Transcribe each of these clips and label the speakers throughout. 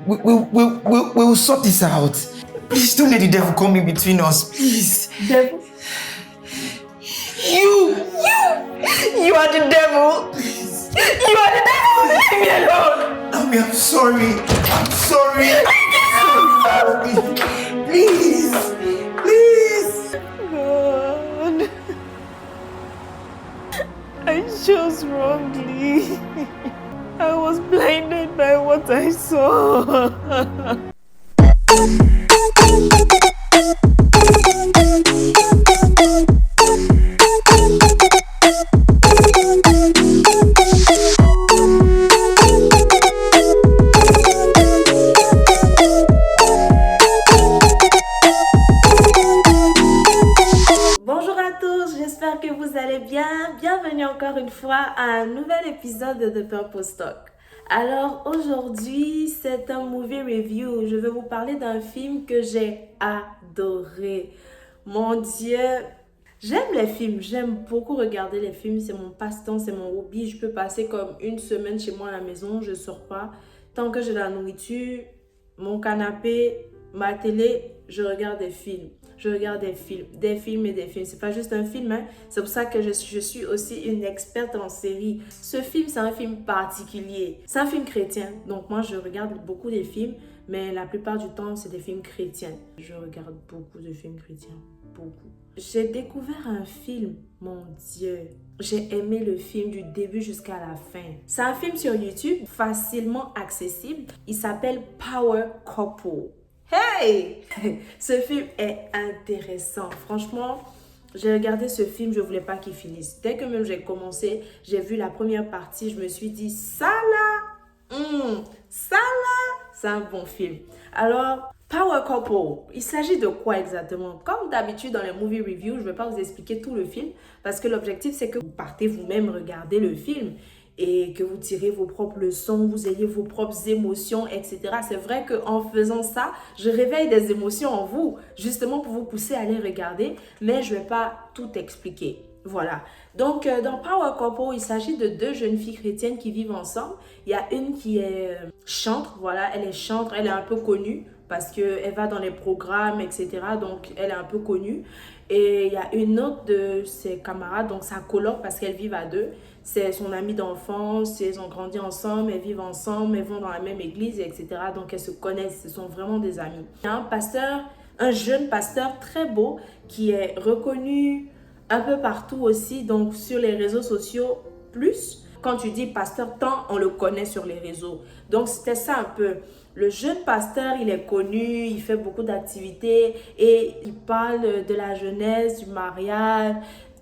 Speaker 1: We'll sort this out. Please don't let the devil come in between us, please.
Speaker 2: Devil?
Speaker 1: You are the devil. Please. You are the devil. Leave me alone. Ami, I'm sorry. I'm sorry. Please.
Speaker 2: God. I chose wrongly. I was blinded by what I saw. Bonjour à tous, j'espère que vous allez bien. Bienvenue encore une fois à un nouvel épisode de The Purpose Talk. Alors aujourd'hui, c'est un movie review. Je vais vous parler d'un film que j'ai adoré. Mon Dieu, j'aime les films, j'aime beaucoup regarder les films. C'est mon passe-temps, c'est mon hobby. Je peux passer comme une semaine chez moi à la maison, je ne sors pas. Tant que j'ai la nourriture, mon canapé, ma télé, je regarde des films. Je regarde des films et des films. C'est pas juste un film, hein. C'est pour ça que je suis aussi une experte en série. Ce film, c'est un film particulier. C'est un film chrétien. Donc moi, je regarde beaucoup de films, mais la plupart du temps, c'est des films chrétiens. Je regarde beaucoup de films chrétiens. Beaucoup. J'ai découvert un film, mon Dieu. J'ai aimé le film du début jusqu'à la fin. C'est un film sur YouTube, facilement accessible. Il s'appelle Power Couple. Hey! Ce film est intéressant. Franchement, j'ai regardé ce film, je ne voulais pas qu'il finisse. Dès que même j'ai commencé, j'ai vu la première partie, je me suis dit, ça là, c'est un bon film. Alors, Power Couple, il s'agit de quoi exactement? Comme d'habitude dans les movie reviews, je ne vais pas vous expliquer tout le film parce que l'objectif, c'est que vous partez vous-même regarder le film et que vous tirez vos propres leçons, vous ayez vos propres émotions, etc. C'est vrai qu'en faisant ça, je réveille des émotions en vous, justement pour vous pousser à aller regarder, mais je ne vais pas tout expliquer. Voilà. Donc, dans Power Couple, il s'agit de deux jeunes filles chrétiennes qui vivent ensemble. Il y a une qui est chantre, voilà, elle est chantre, elle est un peu connue parce qu'elle va dans les programmes, etc. Donc, elle est un peu connue. Et il y a une autre de ses camarades, donc sa coloc, parce qu'elles vivent à deux. C'est son amie d'enfance, ils ont grandi ensemble, elles vivent ensemble, elles vont dans la même église, etc. Donc, elles se connaissent, ce sont vraiment des amis. Il y a un pasteur, un jeune pasteur très beau qui est reconnu un peu partout aussi, donc sur les réseaux sociaux plus. Quand tu dis pasteur, tant on le connaît sur les réseaux. Donc, c'était ça un peu. Le jeune pasteur, il est connu, il fait beaucoup d'activités et il parle de la jeunesse, du mariage.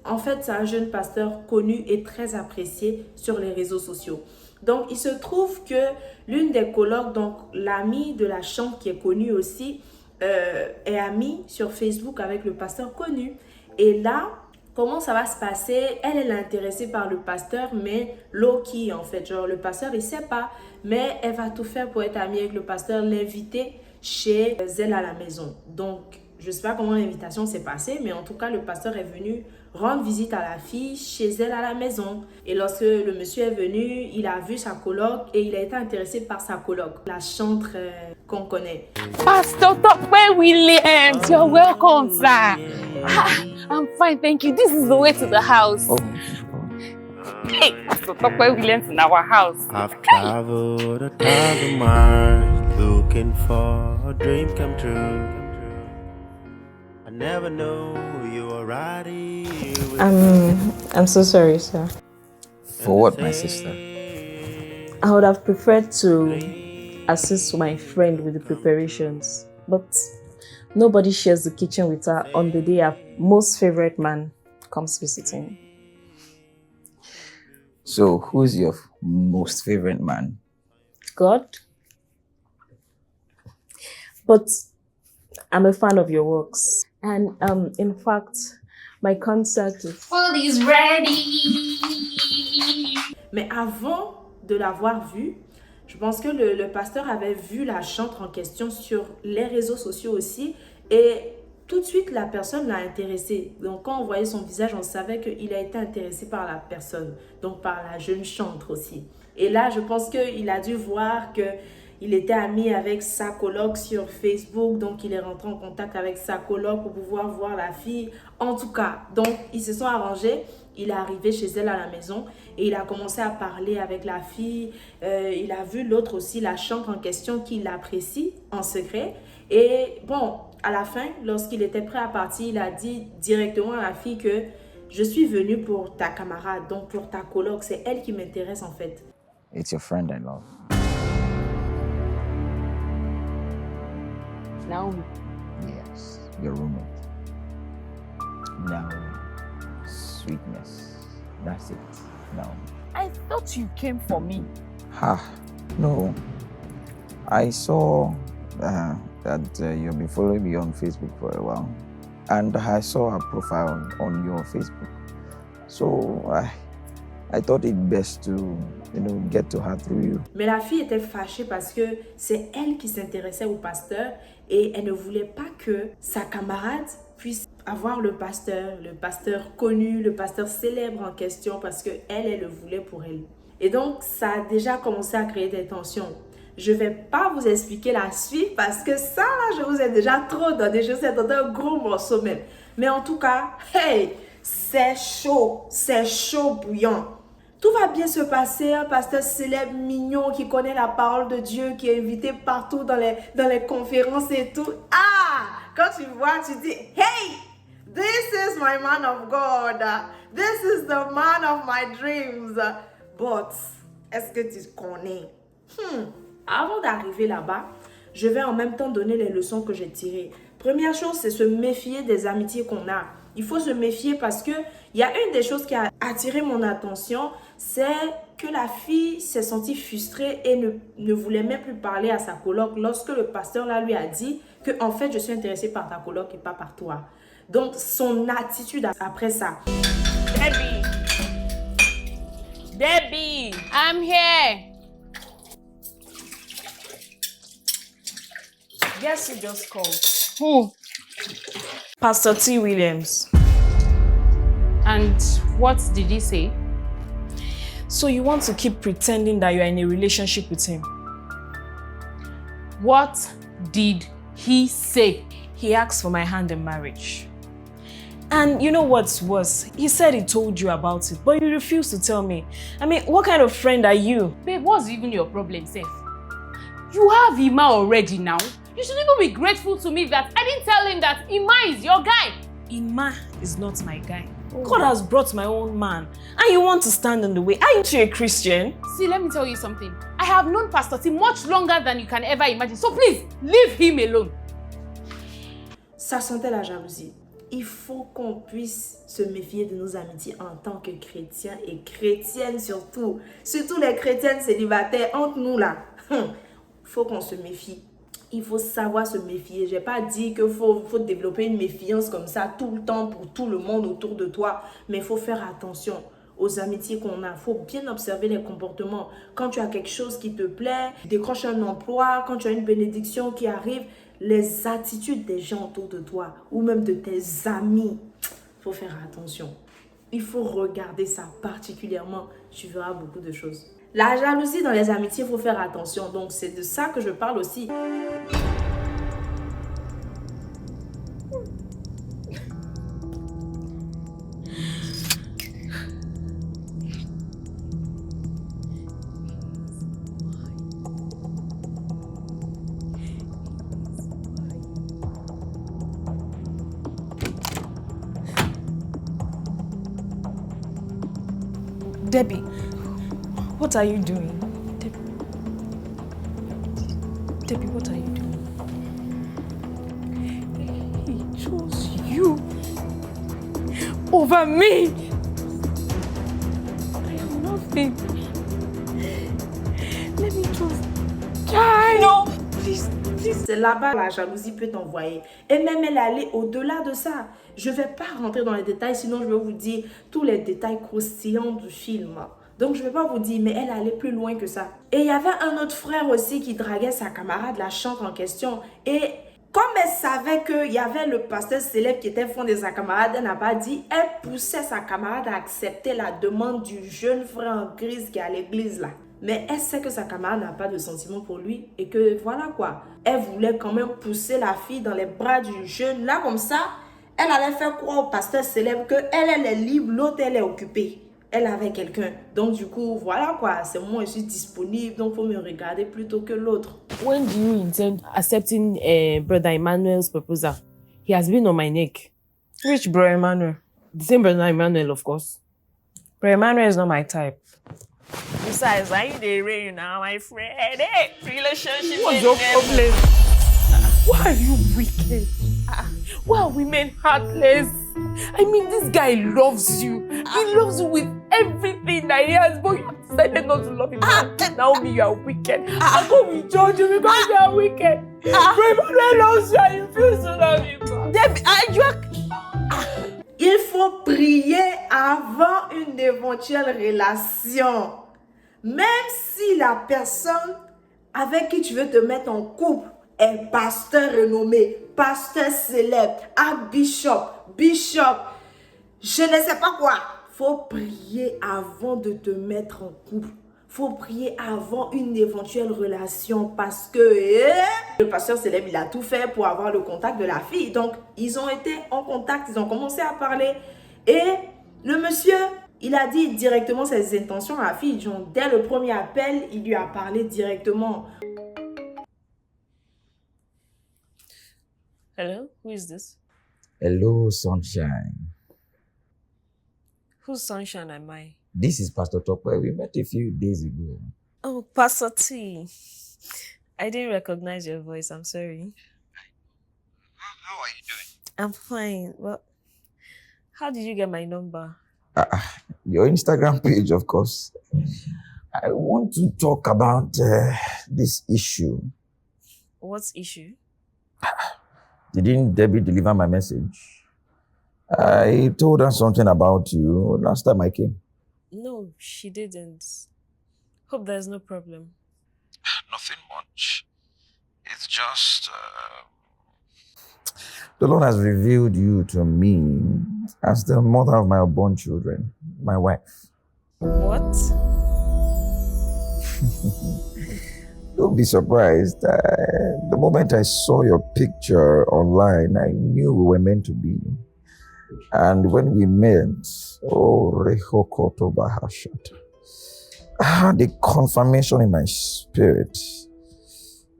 Speaker 2: En fait, c'est un jeune pasteur connu et très apprécié sur les réseaux sociaux. Donc, il se trouve que l'une des colocs, donc l'amie de la chambre qui est connue aussi, est amie sur Facebook avec le pasteur connu. Et là, comment ça va se passer? Elle est intéressée par le pasteur, mais low-key en fait. Genre, le pasteur, il ne sait pas, mais elle va tout faire pour être amie avec le pasteur, l'inviter chez elle à la maison. Donc, je ne sais pas comment l'invitation s'est passée, mais en tout cas, le pasteur est venu rendre visite à la fille chez elle à la maison. Et lorsque le monsieur est venu, il a vu sa coloc et il a été intéressé par sa coloc, la chantre qu'on connaît.
Speaker 3: Pastor Tokwe Williams, you're welcome, sir. I'm fine, thank you. This is the way to the house.
Speaker 1: Oh.
Speaker 3: Hey, Pastor Tokwe Williams in our house.
Speaker 4: I've traveled 1,000 miles looking for a dream come true. I never knew you were right here with
Speaker 2: I'm so sorry, sir.
Speaker 1: For what, my sister?
Speaker 2: I would have preferred to assist my friend with the preparations, but nobody shares the kitchen with her on the day her most favorite man comes visiting.
Speaker 1: So, who's your most favorite man?
Speaker 2: God? But I'm a fan of your works. And in fact, my concert is...
Speaker 3: Food is ready.
Speaker 2: Mais avant de l'avoir vu, je pense que le pasteur avait vu la chantre en question sur les réseaux sociaux aussi. Et tout de suite, la personne l'a intéressé. Donc, quand on voyait son visage, on savait qu'il a été intéressé par la personne. Donc, par la jeune chantre aussi. Et là, je pense qu'il a dû voir que il était ami avec sa coloc sur Facebook, donc il est rentré en contact avec sa coloc pour pouvoir voir la fille. En tout cas, donc ils se sont arrangés. Il est arrivé chez elle à la maison et il a commencé à parler avec la fille. Il a vu l'autre aussi, la chantre en question, qui l'apprécie en secret. Et bon, à la fin, lorsqu'il était prêt à partir, il a dit directement à la fille que je suis venu pour ta camarade, donc pour ta coloc. C'est elle qui m'intéresse en fait.
Speaker 5: It's your friend I love.
Speaker 3: Naomi.
Speaker 5: Yes, your roommate. Naomi. Sweetness. That's it. Naomi.
Speaker 3: I thought you came for me.
Speaker 5: No. I saw that you've been following me on Facebook for a while. And I saw her profile on your Facebook. So I thought it best to, get to her through you.
Speaker 2: Mais la fille était fâchée parce que c'est elle qui s'intéressait au pasteur et elle ne voulait pas que sa camarade puisse avoir le pasteur connu, le pasteur célèbre en question parce que elle le voulait pour elle. Et donc, ça a déjà commencé à créer des tensions. Je ne vais pas vous expliquer la suite parce que ça, là, je vous ai déjà trop donné. Je vous ai donné un gros morceau même. Mais en tout cas, hey, c'est chaud bouillant. Tout va bien se passer, un pasteur célèbre, mignon, qui connaît la parole de Dieu, qui est invité partout dans les conférences et tout. Quand tu vois, tu dis, hey, this is my man of God. This is the man of my dreams. But, est-ce que tu connais? Avant d'arriver là-bas, je vais en même temps donner les leçons que j'ai tirées. Première chose, c'est se méfier des amitiés qu'on a. Il faut se méfier parce que il y a une des choses qui a attiré mon attention, c'est que la fille s'est sentie frustrée et ne voulait même plus parler à sa coloc lorsque le pasteur là lui a dit que en fait je suis intéressée par ta coloc et pas par toi. Donc son attitude après ça.
Speaker 3: Debbie, I'm here.
Speaker 1: Guess who just called?
Speaker 3: Who?
Speaker 1: Pastor T. Williams.
Speaker 3: And what did he say?
Speaker 1: So you want to keep pretending that you are in a relationship with him?
Speaker 3: What did he say?
Speaker 1: He asked for my hand in marriage. And you know what's worse? He said he told you about it, but you refused to tell me. I mean, what kind of friend are you?
Speaker 3: Babe, what's even your problem, Seth? You have Ima already now. You should even be grateful to me that I didn't tell him that Ima is your guy.
Speaker 1: Ima is not my guy. God has brought my own man, and you want to stand in the way. Aren't you a Christian?
Speaker 3: See, let me tell you something. I have known Pastor T much longer than you can ever imagine. So please, leave him alone.
Speaker 2: Ça sentait la jalousie. Il faut qu'on puisse se méfier de nos amitiés en tant que chrétiens et chrétiennes surtout. Surtout les chrétiennes célibataires, entre nous là. Il faut qu'on se méfie. Il faut savoir se méfier. Je n'ai pas dit qu'il faut développer une méfiance comme ça tout le temps pour tout le monde autour de toi. Mais il faut faire attention aux amitiés qu'on a. Il faut bien observer les comportements. Quand tu as quelque chose qui te plaît, tu décroches un emploi, quand tu as une bénédiction qui arrive, les attitudes des gens autour de toi ou même de tes amis, il faut faire attention. Il faut regarder ça particulièrement. Tu verras beaucoup de choses. La jalousie dans les amitiés, il faut faire attention. Donc, c'est de ça que je parle aussi.
Speaker 1: Debbie, what are you doing? Debbie, what are you doing? He chose you over me. I am nothing. Let me just die. No, please.
Speaker 2: C'est là-bas la jalousie peut t'envoyer. Et même elle allait au-delà de ça. Je ne vais pas rentrer dans les détails, sinon je vais vous dire tous les détails croustillants du film. Donc je ne vais pas vous dire, mais elle allait plus loin que ça. Et il y avait un autre frère aussi qui draguait sa camarade, la chante en question. Et comme elle savait qu'il y avait le pasteur célèbre qui était fondé de sa camarade, elle n'a pas dit, elle poussait sa camarade à accepter la demande du jeune frère en grise qui est à l'église là. Mais elle sait que sa camarade n'a pas de sentiments pour lui et que voilà quoi. Elle voulait quand même pousser la fille dans les bras du jeune. Là, comme ça, elle allait faire croire au pasteur célèbre que elle est libre, l'autre, elle est occupée. Elle avait quelqu'un. Donc, du coup, voilà quoi. C'est moi, je suis disponible. Donc, il faut me regarder plutôt que l'autre.
Speaker 1: When do you intend accepting Brother Emmanuel's proposal? He has been on my neck. Which Brother Emmanuel? The same Brother Emmanuel, of course. Brother Emmanuel is not my type. Besides, why you dey rain now, my friend? Hey, relationship. What's your problem? Why are you wicked? Why are women heartless? I mean, this guy loves you. He loves you with everything that he has, but you have decided not to love him. Naomi, you are wicked. I'm going to judge you because you are wicked. Brother loves you and you refuse to love him.
Speaker 2: Il faut prier avant une éventuelle relation. Même si la personne avec qui tu veux te mettre en couple est pasteur renommé, pasteur célèbre, archbishop, bishop, je ne sais pas quoi. Faut prier avant de te mettre en couple. Faut prier avant une éventuelle relation parce que le pasteur célèbre, il a tout fait pour avoir le contact de la fille. Donc, ils ont été en contact, ils ont commencé à parler. Et le monsieur, il a dit directement ses intentions à la fille. Donc, dès le premier appel, il lui a parlé directement.
Speaker 1: Hello, who is this?
Speaker 5: Hello, sunshine.
Speaker 1: Whose sunshine am I?
Speaker 5: This is Pastor Tokwe. We met a few days ago.
Speaker 1: Oh, Pastor T. I didn't recognize your voice. I'm sorry.
Speaker 6: How are you doing?
Speaker 1: I'm fine. Well, how did you get my number?
Speaker 5: Your Instagram page, of course. I want to talk about this issue.
Speaker 1: What issue?
Speaker 5: Didn't Debbie deliver my message? I told her something about you last time I came.
Speaker 1: No, she didn't. Hope there's no problem.
Speaker 6: Nothing much. It's just,
Speaker 5: The Lord has revealed you to me as the mother of my unborn children, my wife.
Speaker 1: What?
Speaker 5: Don't be surprised. The moment I saw your picture online, I knew we were meant to be. And when we met, Rehokoto Bahashata, I had a confirmation in my spirit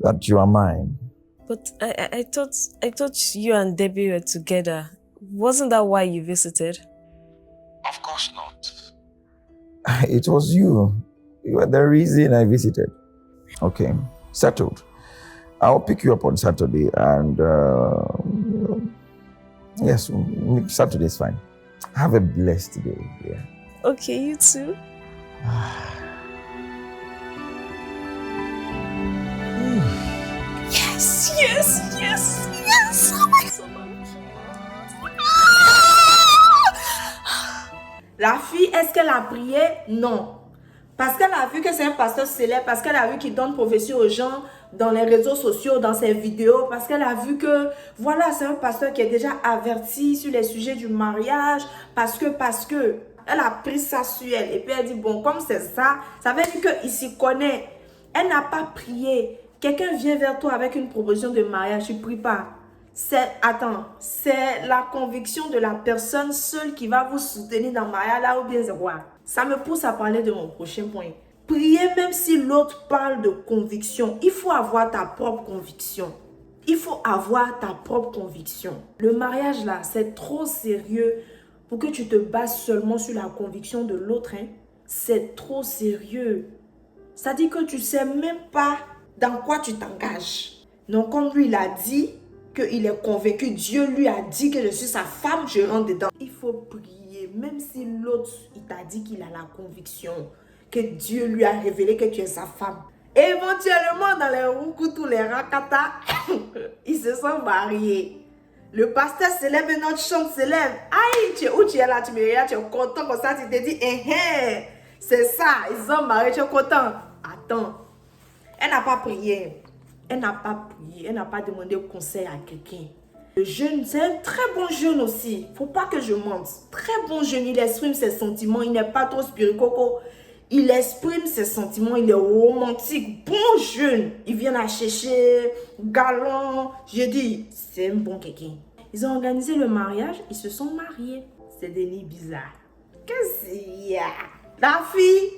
Speaker 5: that you are mine.
Speaker 1: But I thought you and Debbie were together. Wasn't that why you visited?
Speaker 6: of course not.
Speaker 5: It was you. You were the reason I visited. Okay, settled. I'll pick you up on Saturday and yes, Saturday is fine. Have a blessed day. Yeah.
Speaker 1: Okay, you too. Yes, yes, yes, yes. Oh my
Speaker 2: La fille, est-ce qu'elle a prié? Non. Parce qu'elle a vu que c'est un pasteur célèbre, parce qu'elle a vu qu'il donne prophétie aux gens dans les réseaux sociaux, dans ses vidéos, parce qu'elle a vu que, voilà, c'est un pasteur qui est déjà averti sur les sujets du mariage, parce que, elle a pris ça sur elle. Et puis elle dit, bon, comme c'est ça, ça veut dire qu'il s'y connaît. Elle n'a pas prié. Quelqu'un vient vers toi avec une proposition de mariage, tu ne pries pas. C'est la conviction de la personne seule qui va vous soutenir dans le mariage là ou bien c'est quoi. Ça me pousse à parler de mon prochain point. Priez même si l'autre parle de conviction. Il faut avoir ta propre conviction. Il faut avoir ta propre conviction. Le mariage là, c'est trop sérieux pour que tu te bases seulement sur la conviction de l'autre. Hein. C'est trop sérieux. Ça dit que tu ne sais même pas dans quoi tu t'engages. Donc comme lui il a dit, qu'il est convaincu, Dieu lui a dit que je suis sa femme, je rentre dedans. Il faut prier, même si l'autre, il t'a dit qu'il a la conviction, que Dieu lui a révélé que tu es sa femme. Éventuellement, dans les Rukutu, les Rakata, ils se sont mariés. Le pasteur célèbre, notre chambre célèbre. Aïe, tu es où tu es là, tu me regardes, tu es content comme ça, tu te dis, c'est ça, ils sont mariés, tu es content. Attends, elle n'a pas prié. Elle n'a pas prié, elle n'a pas demandé conseil à quelqu'un. Le jeune, c'est un très bon jeune aussi. Faut pas que je mente. Très bon jeune, il exprime ses sentiments, il n'est pas trop spirituel. Il exprime ses sentiments, il est romantique, bon jeune. Il vient la chercher, galant. J'ai dit, c'est un bon quelqu'un. Ils ont organisé le mariage, ils se sont mariés. C'est des lits bizarres. Qu'est-ce qu'il y a? La fille,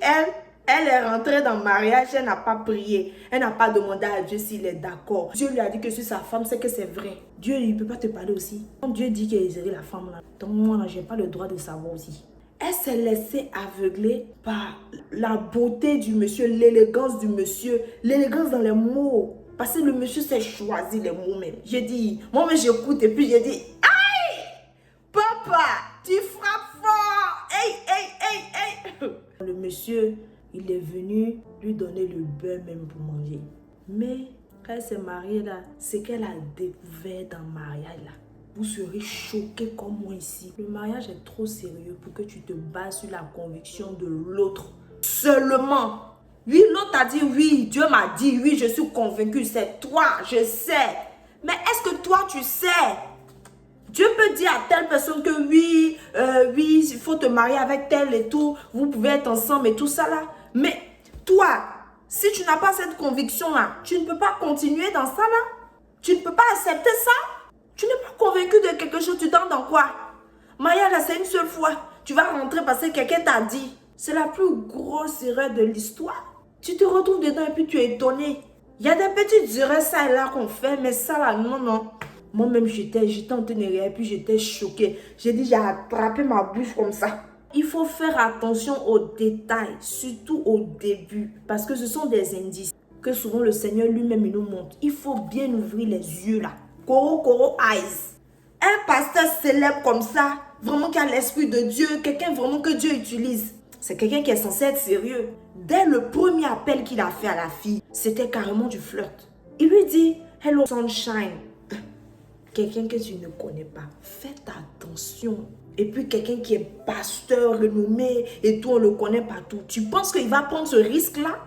Speaker 2: elle est rentrée dans le mariage, elle n'a pas prié. Elle n'a pas demandé à Dieu s'il est d'accord. Dieu lui a dit que sur sa femme, c'est que c'est vrai. Dieu, il ne peut pas te parler aussi. Quand Dieu dit qu'il a la femme là, donc moi, je n'ai pas le droit de savoir aussi. Elle s'est laissée aveugler par la beauté du monsieur, l'élégance du monsieur, l'élégance dans les mots. Parce que le monsieur s'est choisi les mots même. J'ai dit, moi-même j'écoute et puis j'ai dit, aïe, papa, tu frappes fort. Hey. Le monsieur, il est venu lui donner le beurre même pour manger. Mais quand elle s'est mariée là, c'est qu'elle a découvert dans le mariage là. Vous serez choqués comme moi ici. Le mariage est trop sérieux pour que tu te bases sur la conviction de l'autre. Seulement. Oui, l'autre a dit oui. Dieu m'a dit oui, je suis convaincu. C'est toi, je sais. Mais est-ce que toi, tu sais? Dieu peut dire à telle personne que oui, il faut te marier avec tel et tout. Vous pouvez être ensemble et tout ça là. Mais toi, si tu n'as pas cette conviction là, tu ne peux pas continuer dans ça là. Tu ne peux pas accepter ça. Tu n'es pas convaincu de quelque chose, tu t'en dans quoi? Maya, là, c'est une seule fois. Tu vas rentrer parce que quelqu'un t'a dit. C'est la plus grosse erreur de l'histoire. Tu te retrouves dedans et puis tu es étonné. Il y a des petites erreurs ça et là qu'on fait, mais ça là, non. Moi-même, j'étais en train de rire et puis j'étais choquée. J'ai dit, j'ai attrapé ma bouche comme ça. Il faut faire attention aux détails, surtout au début, parce que ce sont des indices que souvent le Seigneur lui-même il nous montre. Il faut bien ouvrir les yeux là. Koro eyes. Un pasteur célèbre comme ça, vraiment qui a l'esprit de Dieu, quelqu'un vraiment que Dieu utilise. C'est quelqu'un qui est censé être sérieux. Dès le premier appel qu'il a fait à la fille, c'était carrément du flirt. Il lui dit, hello sunshine. Quelqu'un que tu ne connais pas, faites attention. Et puis quelqu'un qui est pasteur renommé et tout, on le connaît partout. Tu penses qu'il va prendre ce risque-là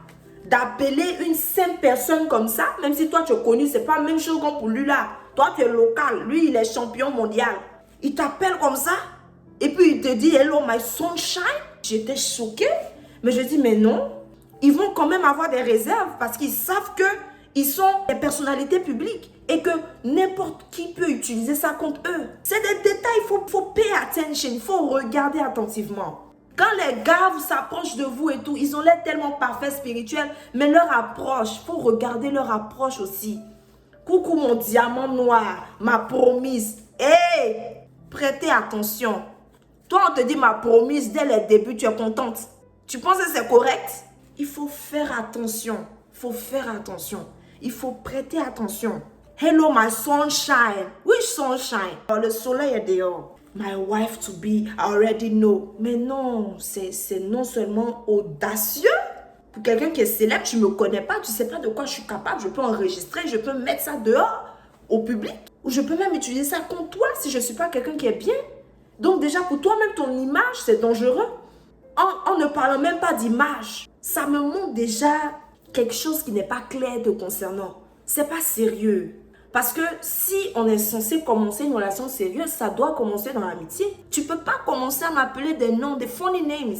Speaker 2: d'appeler une simple personne comme ça, même si toi tu es connu, c'est pas la même chose comme pour lui là. Toi tu es local, lui il est champion mondial. Il t'appelle comme ça et puis il te dit hello my sunshine. J'étais choquée, mais je dis mais non, ils vont quand même avoir des réserves parce qu'ils savent que ils sont des personnalités publiques et que n'importe qui peut utiliser ça contre eux. C'est des détails, il faut pay attention, il faut regarder attentivement. Quand les gars s'approchent de vous et tout, ils ont l'air tellement parfaits spirituels, mais leur approche, il faut regarder leur approche aussi. Coucou mon diamant noir, ma promise. Hey, prêtez attention. Toi, on te dit ma promise, dès le début, tu es contente. Tu penses que c'est correct? Il faut faire attention. Il faut faire attention. Il faut prêter attention. Hello, my sunshine. Which sunshine? Le soleil est dehors. My wife to be, I already know. Mais non, c'est non seulement audacieux. Pour quelqu'un qui est célèbre, tu ne me connais pas, tu ne sais pas de quoi je suis capable. Je peux enregistrer, je peux mettre ça dehors, au public. Ou je peux même utiliser ça contre toi si je ne suis pas quelqu'un qui est bien. Donc déjà, pour toi-même, ton image, c'est dangereux. En ne parlant même pas d'image, ça me montre déjà quelque chose qui n'est pas clair te concernant. C'est pas sérieux. Parce que si on est censé commencer une relation sérieuse, ça doit commencer dans l'amitié. Tu peux pas commencer à m'appeler des noms, des funny names.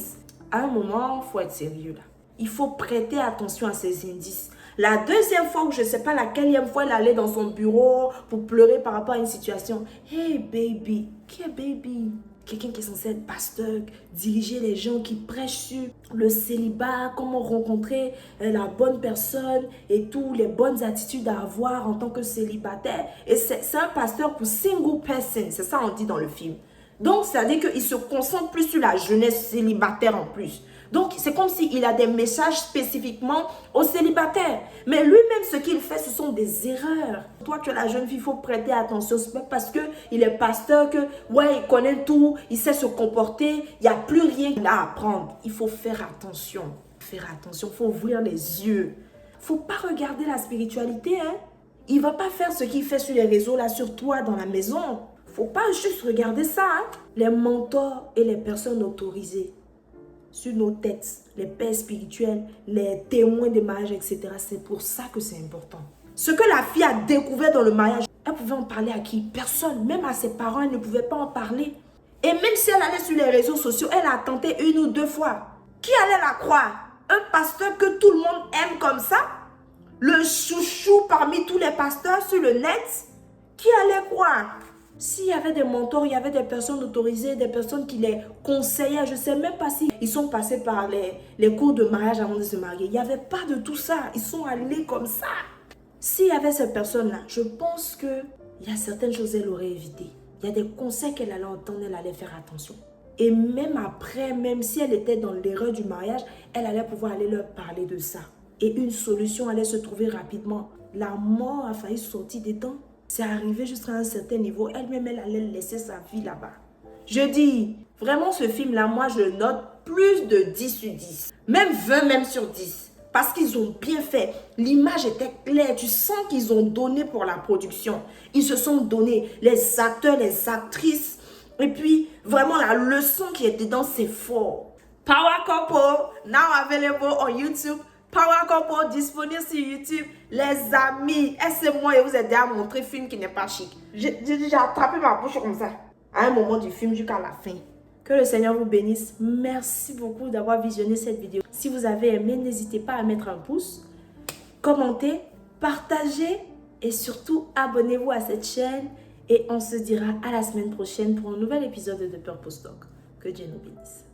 Speaker 2: À un moment, il faut être sérieux là. Il faut prêter attention à ces indices. La deuxième fois, ou je ne sais pas laquelle fois, elle allait dans son bureau pour pleurer par rapport à une situation. Hey baby, qui est baby? Quelqu'un qui est censé être pasteur, diriger les gens qui prêchent sur le célibat, comment rencontrer la bonne personne et toutes les bonnes attitudes à avoir en tant que célibataire. Et c'est un pasteur pour single person, c'est ça on dit dans le film. Donc, c'est-à-dire qu'il se concentre plus sur la jeunesse célibataire en plus. Donc, c'est comme s'il a des messages spécifiquement aux célibataires. Mais lui-même, ce qu'il fait, ce sont des erreurs. Toi, tu es la jeune fille, il faut prêter attention. C'est pas parce qu'il est pasteur que, ouais, il connaît tout, il sait se comporter, il n'y a plus rien à apprendre. Il faut faire attention. Faire attention, il faut ouvrir les yeux. Il ne faut pas regarder la spiritualité, hein. Il ne va pas faire ce qu'il fait sur les réseaux, là, sur toi, dans la maison. Il ne faut pas juste regarder ça, hein. Les mentors et les personnes autorisées sur nos têtes, les pères spirituels, les témoins des mariages, etc. C'est pour ça que c'est important. Ce que la fille a découvert dans le mariage, elle pouvait en parler à qui? Personne. Même à ses parents, elle ne pouvait pas en parler. Et même si elle allait sur les réseaux sociaux, elle a tenté 1 ou 2 fois. Qui allait la croire? Un pasteur que tout le monde aime comme ça? Le chouchou parmi tous les pasteurs sur le net? Qui allait croire? S'il y avait des mentors, il y avait des personnes autorisées, des personnes qui les conseillaient. Je ne sais même pas si ils sont passés par les cours de mariage avant de se marier. Il n'y avait pas de tout ça. Ils sont allés comme ça. S'il y avait ces personnes-là, je pense qu'il y a certaines choses qu'elle aurait évitées. Il y a des conseils qu'elle allait entendre, elle allait faire attention. Et même après, même si elle était dans l'erreur du mariage, elle allait pouvoir aller leur parler de ça. Et une solution allait se trouver rapidement. La mort a failli sortir des temps. C'est arrivé jusqu'à un certain niveau. Elle-même, elle allait laisser sa vie là-bas. Je dis, vraiment ce film-là, moi je note plus de 10 sur 10. Même 20 même sur 10. Parce qu'ils ont bien fait. L'image était claire. Tu sens qu'ils ont donné pour la production. Ils se sont donnés. Les acteurs, les actrices. Et puis, vraiment la leçon qui est dedans, c'est fort. Power Couple, now available on YouTube. Power Couple disponible sur YouTube. Les amis, aidez-moi et vous aider à montrer un film qui n'est pas chic. J'ai attrapé ma bouche comme ça à un moment du film jusqu'à la fin. Que le Seigneur vous bénisse. Merci beaucoup d'avoir visionné cette vidéo. Si vous avez aimé, n'hésitez pas à mettre un pouce, commenter, partager et surtout abonnez-vous à cette chaîne. Et on se dira à la semaine prochaine pour un nouvel épisode de Purpose Talk. Que Dieu nous bénisse.